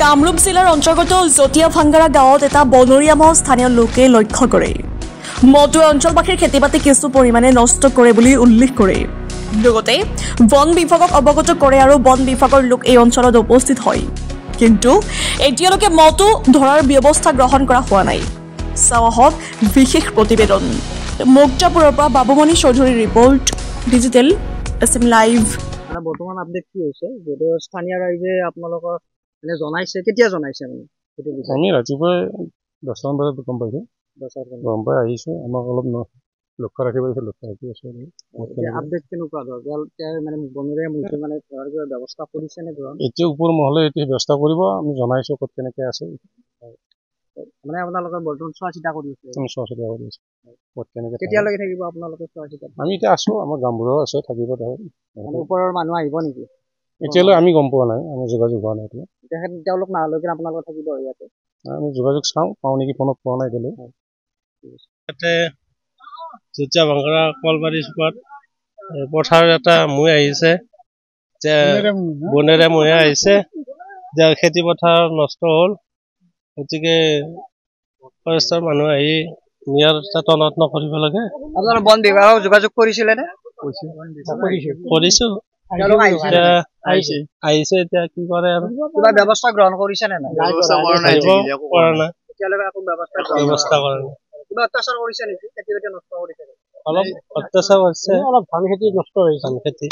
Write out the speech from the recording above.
কামৰূপ জিলাৰ অন্তৰ্গত জটিয়া ভাংগাৰা গাঁৱত এটা বনৰীয়া মহ স্থানীয় লোকে লক্ষ্য কৰে। মহটোৱে অঞ্চলবাসীৰ খেতি-বাতি কিছু পৰিমাণে নষ্ট কৰে বুলি উল্লেখ কৰে। লগতে বন বিভাগক অৱগত কৰে আৰু বন বিভাগৰ লোক এই অঞ্চলত উপস্থিত হয়। কিন্তু এতিয়ালৈকে মহটো ধৰাৰ ব্যৱস্থা গ্ৰহণ কৰা হোৱা নাই। চাওঁ আহক বিশেষ প্ৰতিবেদন। মুক্তাপুৰৰ পৰা বাবুমণি চৌধুৰীৰ ৰিপৰ্ট, ডিজিটেল এছএম লাইভ। বৰ্তমান আপডেট কি হৈছে যদি স্থানীয় ৰাইজে আপোনালোকৰ মানে জনাইছে কেতিয়া জনাইছে মানে আমি ৰাতিপুৱা 10টা বজাত গম পাইছোঁ। গম পাই আহিছোঁ। আমাক অলপ লক্ষ্য ৰাখিব দিছে, লক্ষ্য ৰাখি আছোঁ। আপডেট কেনেকুৱা ধৰক মানে বনৰীয়া মহটো মানে ধৰাৰ কিবা ব্যৱস্থা কৰিছে নে ধৰক এতিয়া ওপৰ মহলে এতিয়া ব্যৱস্থা কৰিব। আমি জনাইছোঁ ক'ত কেনেকৈ আছে, মানে আপোনালোকে বৰ্তমান চোৱা চিতা কৰি আছে। আমি চোৱা চিতা কৰি আছোঁ ক'ত কেনেকৈ। কেতিয়ালৈকে থাকিব আপোনালোকে চোৱা চিতা? আমি এতিয়া আছোঁ, আমাৰ গাঁওবুঢ়াও আছে, থাকিব। মানে ওপৰৰ মানুহ আহিব নেকি? এতিয়ালৈ আমি গম পোৱা নাই, আমাৰ যোগাযোগ হোৱা নাই। তেওঁলোক নাহালৈকে আপোনালোকে থাকিব ইয়াতে? আমি যোগাযোগ চাওঁ, পাওঁ নেকি, ফোনত পোৱা নাই এতিয়ালৈ। ইয়াতে জটিয়া ভাংগাৰা কলবাৰী চুকত পথাৰ এটা মৈ আহিছে, বনেৰে মৈ আহিছে, খেতি পথাৰ নষ্ট হ'ল। গতিকে ফৰেষ্টৰ মানুহ আহি নিয়াৰ তন্ন কৰিব লাগে। আপোনালোকে বন বিভাগক যোগাযোগ কৰিছিলে নে? কৰিছোঁ, আহিছে। এতিয়া কি কৰে আৰু কিবা ব্যৱস্থা গ্ৰহণ কৰিছে নে নাই? কৰা নাই, এতিয়ালৈকে একো ব্যৱস্থা কৰা নাই। কিবা অত্যাচাৰ কৰিছে নেকি? খেতি বাতি নষ্ট কৰিছে? অলপ অত্যাচাৰ হৈছে, অলপ ধান খেতি নষ্ট হৈছে। ধান খেতি